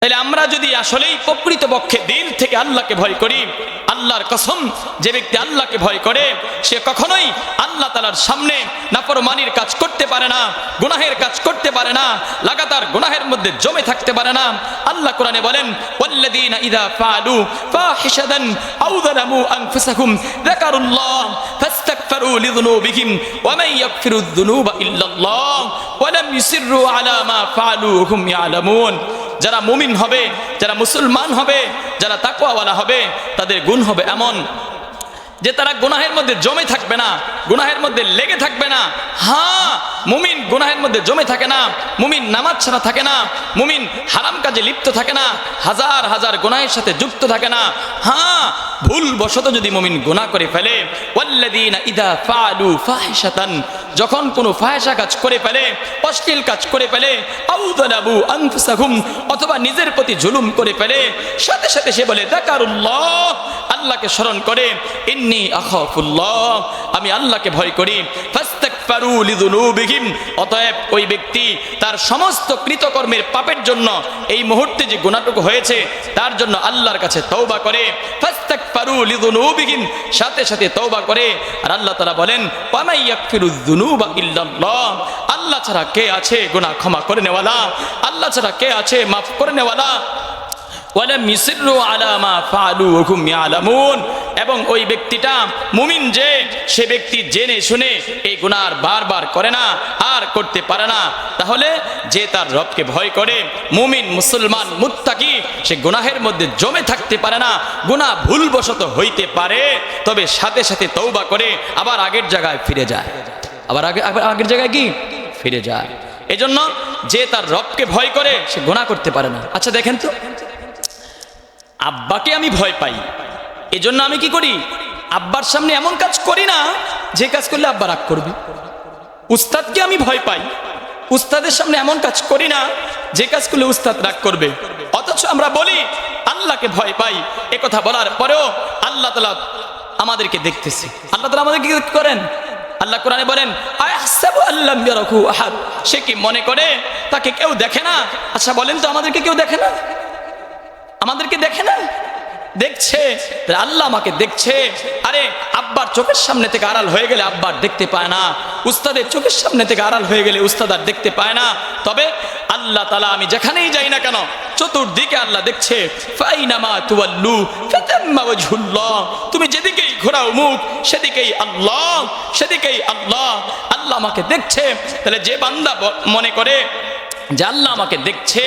তাহলে আমরা যদি আসলেই প্রকৃতপক্ষে দিল থেকে আল্লাহকে ভয় করি, আল্লাহর কসম, যে ব্যক্তি আল্লাহকে ভয় করে সে কখনোই আল্লাহ তাআলার সামনে নাফরমানির কাজ করতে পারে না, গুনাহের কাজ করতে পারে না, লাগাতার গুনাহের মধ্যে জমে থাকতে পারে না। আল্লাহ কোরআনে বলেন, ওয়াল্লাযীনা ইযা ফাআলু ফাহিশাতান আও যালামু আনফুসাহুম যাকারুল্লাহ ফাস্তাগফিরু লিযুনুবিহিম ওয়া মান ইয়াগফিরুয যুনুবা ইল্লাল্লাহ ওয়া লাম ইউসিররু আলা মা ফাআলু ওয়া হুম ইয়ালামুন। যারা মুমিন হবে, যারা মুসলমান হবে, যারা তাকওয়াওয়ালা হবে, তাদের গুণ হবে এমন যে তারা গুনাহের মধ্যে জমে থাকবে না, গুনাহের মধ্যে লেগে থাকবে না। হ্যাঁ, মুমিন গুনাহের মধ্যে জমে থাকে না, মুমিন নামাজ ছাড়া থাকে না, মুমিন হারাম কাজে লিপ্ত থাকে না, হাজার হাজার গুনাহের সাথে যুক্ত থাকে না। হ্যাঁ, ভুল বশত যদি মুমিন গুনাহ করে ফেলে, ওয়াল্লাযীনা ইযা ফাআলু ফাহিশাতান, যখন কোনো ফাহিশা কাজ করে ফেলে, অশ্লীল কাজ করে ফেলে, আও যালামু আনফুসাহুম, অথবা নিজের প্রতি জুলুম করে ফেলে, সাথে সাথে সে বলে যাকারুল্লাহ, আল্লাহকে স্মরণ করে, ইন্নী আখাফুল্লাহ, আমি আল্লাহকে ভয় করি, ফাস্তাগফিরু লিযুনুবিহিম, অতএব ওই ব্যক্তি তার সমস্ত কৃতকর্মের পাপের জন্য এই মুহূর্তে যে গুনাহটুকু হয়েছে তার জন্য আল্লাহর কাছে তওবা করে, ফাস্তাগফিরু লিযুনুবিহিম, সাথে সাথে তওবা করে। আর আল্লাহ তাআলা বলেন, ওয়া মান ইয়াগফিরুয যুনুবা ইল্লাল্লাহ, আল্লাহ ছাড়া কে আছে গুনাহ ক্ষমা করে নেওয়ালা, আল্লাহ ছাড়া কে আছে মাফ করে নেওয়ালা। ওয়ালাম ইউসিররু আলা মা ফাআলু ওয়া হুম ইয়ালামুন, এবং ওই ব্যক্তিটা মুমিন যে, সে ব্যক্তি জেনে শুনে এই গুনাহ বারবার করে না, আর করতে পারে না। তাহলে যে তার রবকে ভয় করে, মুমিন মুসলমান মুত্তাকি, সে গুনাহের মধ্যে জমে থাকতে পারে না। গুনাহ ভুলবশত হইতে পারে, তবে সাথে সাথে তওবা করে আবার আগের জায়গায় ফিরে যায়, আবার আগের জায়গায় কি ফিরে যায়। এজন্য যে তার রবকে ভয় করে সে গুনাহ করতে পারে না। আচ্ছা দেখেন তো, আব্বাকে আমি ভয় পাই, এজন্য আমি কি করি, আব্বার সামনে এমন কাজ করি না যে কাজ করলে আব্বা রাগ করবে। উস্তাদকে আমি ভয় পাই, উস্তাদের সামনে এমন কাজ করি না যে কাজ করলে উস্তাদ রাগ করবে। অথচ আমরা বলি আল্লাহকে ভয় পাই। এ কথা বলার পরেও আল্লাহ তাআলা আমাদেরকে দেখতেছে। আল্লাহ তাআলা আমাদেরকে কি করেন? আল্লাহ কোরআনে বলেন, আয়াহসাবু আল্লাম ইয়ারাহু আহাদ, সে কি মনে করে তাকে কেউ দেখে না? আচ্ছা বলেন তো, আমাদেরকে কেউ দেখে না? আমাদেরকে দেখে না? দেখছে, আল্লাহ আমাকে দেখছে। আরে আব্বার চোখের সামনে থেকে আড়াল হয়ে গেলে আব্বার দেখতে পায় না, উস্তাদের চোখের সামনে থেকে আড়াল হয়ে গেলে উস্তাদ আর দেখতে পায় না। তবে আল্লাহ তাআলা আমি যেখানেই যাই না কেন চতুর্দিকে আল্লাহ দেখছে। ফাইনামা তুওয়াল্লু ফাতাম্মা ওয়াজহুল্লাহ, তুমি যেদিকেই ঘোরাও মুখ সেদিকেই আল্লাহ, সেদিকেই আল্লাহ। আল্লাহ আমাকে দেখছে। তাহলে যে বান্দা মনে করে যে আল্লাহ আমাকে দেখছে,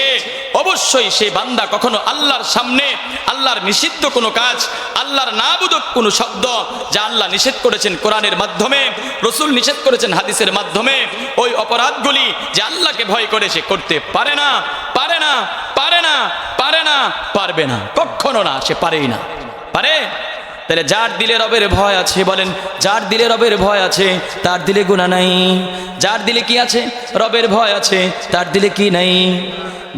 অবশ্যই সেই বান্দা কখনো আল্লাহর সামনে আল্লাহর নিষিদ্ধ কোনো কাজ, আল্লাহর নাবুদক কোনো শব্দ যা আল্লাহ নিষেধ করেছেন কোরআনের মাধ্যমে, রসুল নিষেধ করেছেন হাদিসের মাধ্যমে, ওই অপরাধগুলি যে আল্লাহকে ভয় করে সে করতে পারে না, পারে না, পারে না, পারে না, পারবে না, কখনো না, সে পারেই না। পারে? তাহলে যার দিলে রবের ভয় আছে, বলেন, যার দিলে রবের ভয় আছে তার দিলে গুনাহ নাই। যার দিলে কি আছে? রবের ভয় আছে, তার দিলে কি নাই?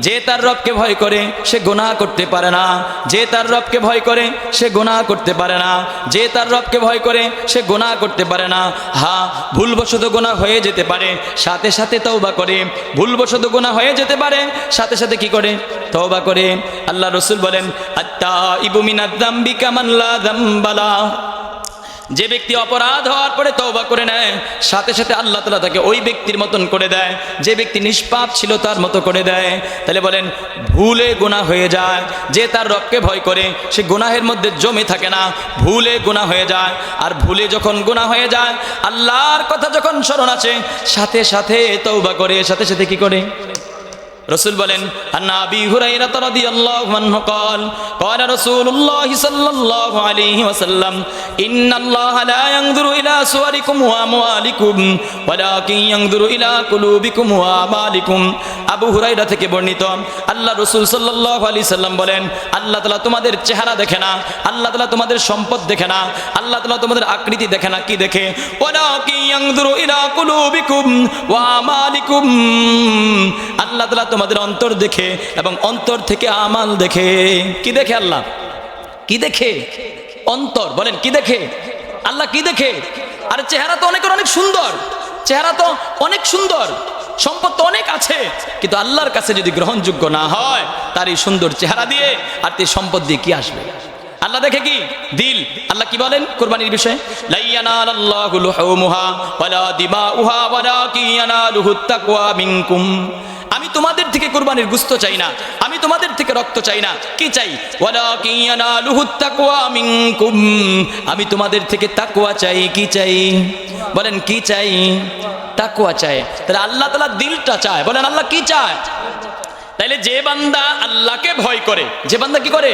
যে তার রবকে ভয় করে সে গুনাহ করতে পারে না, যে তার রবকে ভয় করে সে গুনাহ করতে পারে না, যে তার রবকে ভয় করে সে গুনাহ করতে পারে না। হ্যাঁ, ভুলবশত গুনাহ হয়ে যেতে পারে, সাথে সাথে তওবা করে। ভুলবশত গুনাহ হয়ে যেতে পারে, সাথে সাথে কি করে? তওবা করে। আল্লাহ রসুল বলেন, আত্তাইবু মিনায যামবি কামান লা যামবা লাহু, যে ব্যক্তি অপরাধ হওয়ার পরে তওবা করে নেয়, সাথে সাথে আল্লাহ তাআলা তাকে ওই ব্যক্তির মতন করে দেয়, যে ব্যক্তি নিষ্পাপ ছিল তার মতো করে দেয়। তাহলে বলেন, ভুলে গুনাহ হয়ে যায়, যে তার রবকে ভয় করে সে গুনাহের মধ্যে জমে থাকে না, ভুলে গুনাহ হয়ে যায়। আর ভুলে যখন গুনাহ হয়ে যায়, আল্লাহর কথা যখন স্মরণ আছে, সাথে সাথে তওবা করে, সাথে সাথে কি করে? রসুল বলেন, আন্না আবি হুরায়রা রাদিয়াল্লাহু আনহু قال قال رسول الله صلى الله عليه وسلم ان الله لا ينظر الى صوركم واموالكم ولكن ينظر الى قلوبكم واعمالكم। আবু হুরায়রা থেকে বর্ণিত, আল্লাহ রাসূল সাল্লাল্লাহু আলাইহি সাল্লাম বলেন, আল্লাহ তাআলা তোমাদের চেহারা দেখে না, আল্লাহ তাআলা তোমাদের সম্পদ দেখে না, আল্লাহ তাআলা তোমাদের আকৃতি দেখে না, কি দেখে? ওয়ালাকিন ইয়ানজুরু ইলা কুলুবিকুম ওয়া আমালিকুম, আল্লাহ তাআলা তোমাদের অন্তর দেখে এবং অন্তর থেকে আমাল দেখে। কি দেখে আল্লাহ? কি দেখে? অন্তর। বলেন, কি দেখে আল্লাহ? কি দেখে? আর চেহারা তো অনেক সুন্দর, চেহারা তো অনেক সুন্দর, সম্পদ তো অনেক আছে, কিন্তু আল্লাহর কাছে যদি গ্রহণযোগ্য না হয়, তার এই সুন্দর চেহারা দিয়ে আর এই সম্পদ দিয়ে কি আসবে? আল্লাহ দেখে কি? দিল। আল্লাহ কি বলেন কুরবানির বিষয়ে? লা ইয়ানালাল্লাহু লুহুমুহা ওয়ালা দিমাউহা ওয়ালাকিন ইয়ানালুহুত তাকওয়া মিনকুম। আমি তোমাদের থেকে কুরবানির গোশত চাই না, আমি তোমাদের থেকে রক্ত চাই না। কি চাই? ওয়ালাকিন ইয়ানালুহুত তাকওয়া মিনকুম। আমি তোমাদের থেকে তাকওয়া চাই। কি চাই? বলেন কি চাই? তাকওয়া চাই। তাহলে আল্লাহ তাআলা দিলটা চায়। বলেন আল্লাহ কি চায়? তাইলে যে বান্দা আল্লাহকে ভয় করে, যে বান্দা কি করে?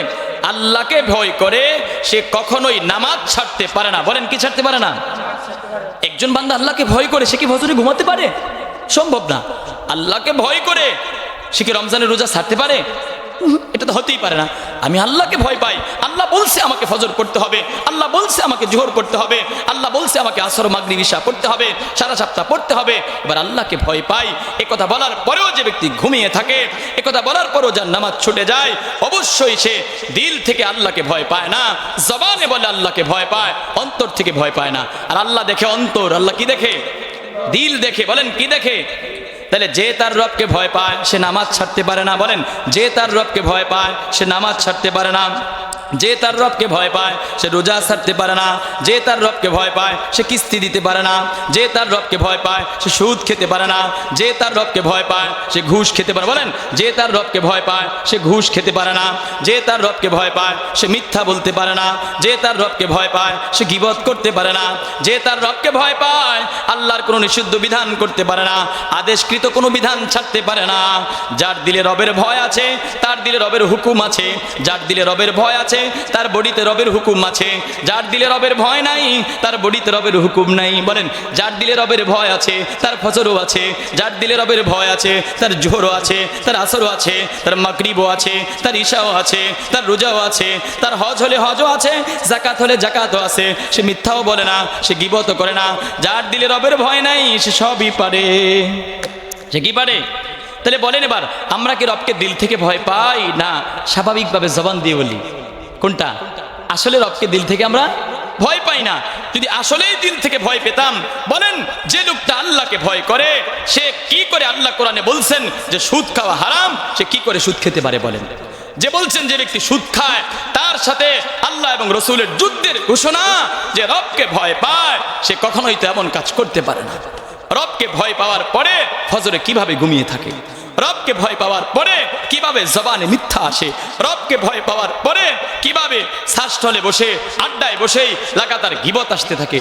আল্লাহকে ভয় করে, সে কখনোই নামাজ ছাড়তে পারে না। বলেন কি ছাড়তে পারে না? একজন বান্দা আল্লাহকে ভয় করে, সে কি ফজরে ঘুমাতে পারে? সম্ভব না। আল্লাহকে ভয় করে সে কি রমজানের রোজা ছাড়তে পারে? এটা তো হতেই পারে না। আমি আল্লাহকে ভয় পাই, আল্লাহ বলছে আমাকে ফজর করতে হবে, আল্লাহ বলছে আমাকে জোহর করতে হবে, আল্লাহ বলছে আমাকে আসর মাগরিব ইশা পড়তে হবে, সারা সপ্তাহ পড়তে হবে। এবার আল্লাহকে ভয় পাই, একথা বলার পরেও যে ব্যক্তি ঘুমিয়ে থাকে, একথা বলার পরেও যার নামাজ ছুটে যায়, অবশ্যই সে দিল থেকে আল্লাহকে ভয় পায় না। জবানে বলে আল্লাহকে ভয় পায়, অন্তর থেকে ভয় পায় না। আর আল্লাহ দেখে অন্তর। আল্লাহ কি দেখে? দিল দেখে। বলেন কি দেখে? তাহলে যে তার রবকে ভয় পায় সে নামাজ ছাড়তে পারে না। বলেন যে তার রবকে ভয় পায় সে নামাজ ছাড়তে পারে না। যে তার রবকে ভয় পায় সে রোজা ছাড়তে পারে না। যে তার রবকে ভয় পায় সে কিস্তি দিতে পারে না। যে তার রবকে ভয় পায় সে সুদ খেতে পারে না। যে তার রবকে ভয় পায় সে ঘুষ খেতে পারে। বলেন যে তার রবকে ভয় পায় সে ঘুষ খেতে পারে না। যে তার রবকে ভয় পায় সে মিথ্যা বলতে পারে না। যে তার রবকে ভয় পায় সে গীবত করতে পারে না। যে তার রবকে ভয় পায় আল্লাহর কোনো নিষিদ্ধ বিধান করতে পারে না, আদেশকৃত কোনো বিধান ছাড়তে পারে না। যার দিলে রবের ভয় আছে তার দিলে রবের হুকুম আছে। যার দিলে রবের ভয় আছে তার বডিতে রবের হুকুম আছে। যার দিলে রবের ভয় নাই তার বডিতে রবের হুকুম নাই। বলেন যার দিলে রবের ভয় আছে তার ফজরও আছে। যার দিলে রবের ভয় আছে তার জোহরও আছে, তার আসরও আছে, তার মাগরিবও আছে, তার ইশাও আছে, তার রোজাও আছে, তার হজ হলে হজও আছে, যাকাত হলে যাকাতও আছে। সে মিথ্যাও বলে না, সে গীবতও করে না। যার দিলে রবের ভয় নাই সে সবই পারে। সে কি পারে? তাহলে বলেন এবার আমরা কি রবকে দিল থেকে ভয় পাই না স্বাভাবিকভাবে জবান দিয়ে বলি? কোনটা? আসলে রবকে দিল থেকে আমরা ভয় পাই না। যদি আসলেই দিল থেকে ভয় পেতাম, বলেন যে লোকটা আল্লাহকে ভয় করে সে কি করে? আল্লাহ কোরআনে বলছেন যে সুদ খাওয়া হারাম, সে কি করে সুদ খেতে পারে? বলেন যে বলছেন যে ব্যক্তি সুদ খায় তার সাথে আল্লাহ এবং রসুলের যুদ্ধের ঘোষণা। যে রবকে ভয় পায় সে কখনোই তো এমন কাজ করতে পারে না। রবকে ভয় পাওয়ার পরে ফজরে কিভাবে ঘুমিয়ে থাকে? রবকে ভয় পাওয়ার পরে কিভাবে জবানে মিথ্যা আসে? রবকে ভয় পাওয়ার পরে কিভাবে শ্বাসস্থলে বসে আড্ডায় বসেই লাগাতার গীবত আসতে থাকে?